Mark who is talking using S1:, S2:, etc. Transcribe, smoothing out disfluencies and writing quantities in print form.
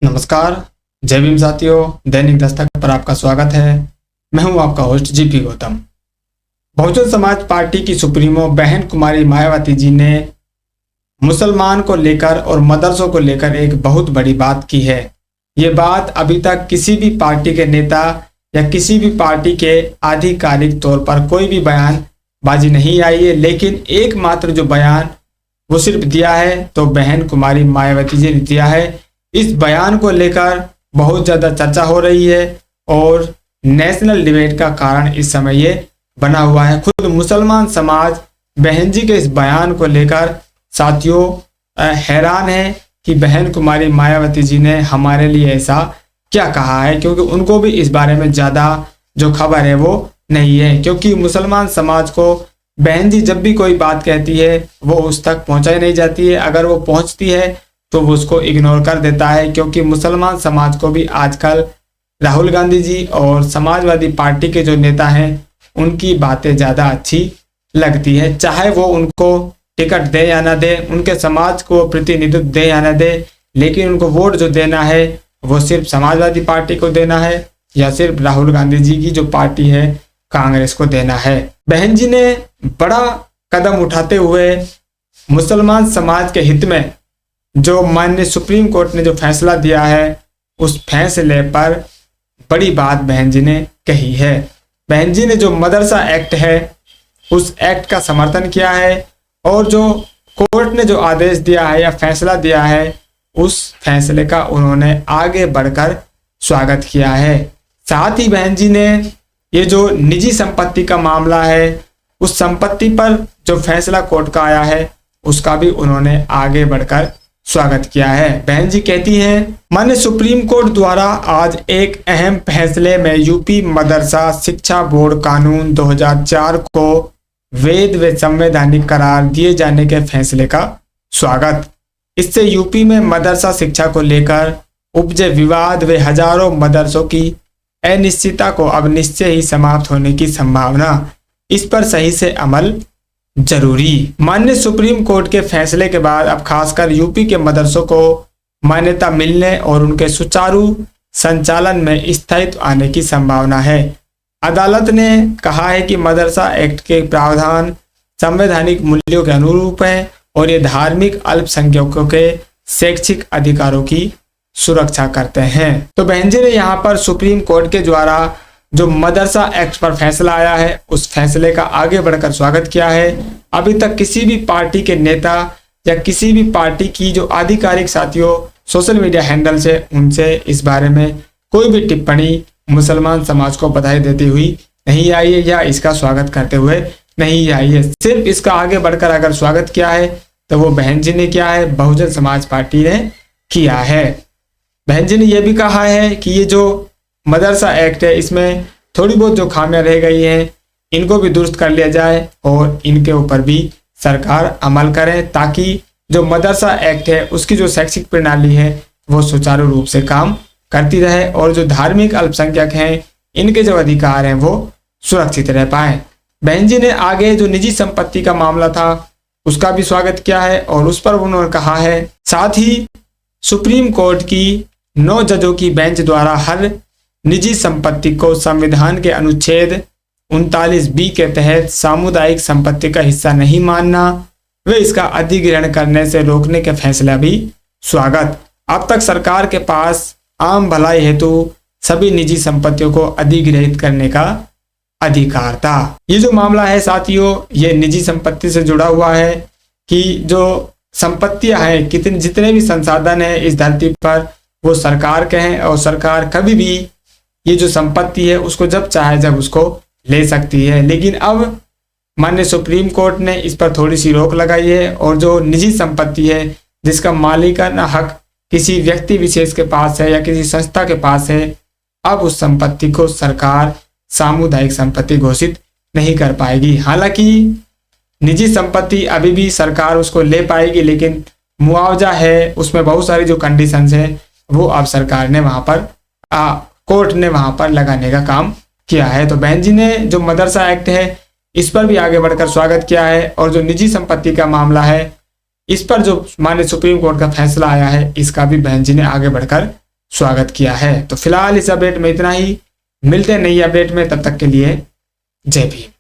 S1: नमस्कार, जय भीम साथियों। दैनिक दस्तक पर आपका स्वागत है। मैं हूं आपका host GP Gautam. Bahujan Samaj party की सुप्रीमो बहन कुमारी मायावती जी ने मुसलमान को लेकर और मदरसों को लेकर एक बहुत बड़ी बात की है। ये बात अभी तक किसी भी पार्टी के नेता या किसी भी पार्टी के आधिकारिक तौर पर कोई भी बयानबाजी नहीं आई है, लेकिन एकमात्र जो बयान वो सिर्फ दिया है तो बहन कुमारी मायावती जी ने दिया है। इस बयान को लेकर बहुत ज़्यादा चर्चा हो रही है और नेशनल डिबेट का कारण इस समय ये बना हुआ है। खुद मुसलमान समाज बहन जी के इस बयान को लेकर साथियों हैरान है कि बहन कुमारी मायावती जी ने हमारे लिए ऐसा क्या कहा है, क्योंकि उनको भी इस बारे में ज़्यादा जो खबर है वो नहीं है। क्योंकि मुसलमान समाज को बहन जी जब भी कोई बात कहती है वो उस तक पहुँचाई नहीं जाती है। अगर वो पहुँचती है तो वो उसको इग्नोर कर देता है, क्योंकि मुसलमान समाज को भी आजकल राहुल गांधी जी और समाजवादी पार्टी के जो नेता हैं उनकी बातें ज़्यादा अच्छी लगती है। चाहे वो उनको टिकट दे या ना दे, उनके समाज को प्रतिनिधित्व दे या ना दे, लेकिन उनको वोट जो देना है वो सिर्फ समाजवादी पार्टी को देना है या सिर्फ राहुल गांधी जी की जो पार्टी है कांग्रेस को देना है। बहन जी ने बड़ा कदम उठाते हुए मुसलमान समाज के हित में जो माननीय सुप्रीम कोर्ट ने जो फैसला दिया है उस फैसले पर बड़ी बात बहन जी ने कही है। बहन जी ने जो मदरसा एक्ट है उस एक्ट का समर्थन किया है और जो कोर्ट ने जो आदेश दिया है या फैसला दिया है उस फैसले का उन्होंने आगे बढ़कर स्वागत किया है। साथ ही बहन जी ने ये जो निजी संपत्ति का मामला है उस संपत्ति पर जो फैसला कोर्ट का आया है उसका भी उन्होंने आगे बढ़कर स्वागत किया है। बहन जी कहती हैं, माननीय सुप्रीम कोर्ट द्वारा आज एक अहम फैसले में यूपी मदरसा शिक्षा बोर्ड कानून 2004 को वैध व संवैधानिक करार दिए जाने के फैसले का स्वागत। इससे यूपी में मदरसा शिक्षा को लेकर उपजे विवाद व हजारों मदरसों की अनिश्चितता को अब निश्चय ही समाप्त होने की संभावना। इस पर सही से अमल जरूरी। माननीय सुप्रीम कोर्ट के फैसले के बाद अब खासकर यूपी के मदरसों को मान्यता मिलने और उनके सुचारू संचालन में स्थायित्व आने की संभावना है। अदालत ने कहा है कि मदरसा एक्ट के प्रावधान संवैधानिक मूल्यों के अनुरूप है और ये धार्मिक अल्पसंख्यकों के शैक्षिक अधिकारों की सुरक्षा करते हैं। तो बहन जी ने यहाँ पर सुप्रीम कोर्ट के द्वारा जो मदरसा एक्ट पर फैसला आया है उस फैसले का आगे बढ़कर स्वागत किया है। अभी तक किसी भी पार्टी के नेता या किसी भी पार्टी की जो आधिकारिक साथियों सोशल मीडिया हैंडल से उनसे इस बारे में कोई भी टिप्पणी मुसलमान समाज को बधाई देती हुई नहीं आई है या इसका स्वागत करते हुए नहीं आई है। सिर्फ इसका आगे बढ़कर अगर स्वागत किया है तो वो बहन जी ने किया है, बहुजन समाज पार्टी ने किया है। बहन जी ने यह भी कहा है कि ये जो मदरसा एक्ट है इसमें थोड़ी बहुत जो खामियां रह गई हैं इनको भी दुरुस्त कर लिया जाए और इनके ऊपर भी सरकार अमल करे, ताकि जो मदरसा एक्ट है उसकी जो शैक्षिक प्रणाली है वो सुचारू रूप से काम करती रहे और जो धार्मिक अल्पसंख्यक हैं इनके जो अधिकार हैं वो सुरक्षित रह पाए। बहन जी ने आगे जो निजी संपत्ति का मामला था उसका भी स्वागत किया है और उस पर उन्होंने कहा है, साथ ही सुप्रीम कोर्ट की 9 जजों की बेंच द्वारा हर निजी संपत्ति को संविधान के अनुच्छेद 39B के तहत सामुदायिक संपत्ति का हिस्सा नहीं मानना व इसका अधिग्रहण करने से रोकने के फैसला भी स्वागत। अब तक सरकार के पास आम भलाई हेतु सभी निजी संपत्तियों को अधिग्रहित करने का अधिकार था। ये जो मामला है साथियों ये निजी संपत्ति से जुड़ा हुआ है कि जो संपत्तियां हैं कितने जितने भी संसाधन हैं इस धरती पर वो सरकार के हैं और सरकार कभी भी ये जो संपत्ति है उसको जब चाहे जब उसको ले सकती है। लेकिन अब माननीय सुप्रीम कोर्ट ने इस पर थोड़ी सी रोक लगाई है और जो निजी संपत्ति है जिसका मालिकाना हक किसी व्यक्ति विशेष के पास है या किसी संस्था के पास है, अब उस संपत्ति को सरकार सामुदायिक संपत्ति घोषित नहीं कर पाएगी। हालांकि निजी संपत्ति अभी भी सरकार उसको ले पाएगी, लेकिन मुआवजा है उसमें बहुत सारी जो कंडीशंस है वो अब सरकार ने वहां पर कोर्ट ने वहां पर लगाने का काम किया है। तो बहन जी ने जो मदरसा एक्ट है इस पर भी आगे बढ़कर स्वागत किया है और जो निजी संपत्ति का मामला है इस पर जो माननीय सुप्रीम कोर्ट का फैसला आया है इसका भी बहन जी ने आगे बढ़कर स्वागत किया है। तो फिलहाल इस अपडेट में इतना ही, मिलते हैं नई अपडेट में, तब तक के लिए जय भीम।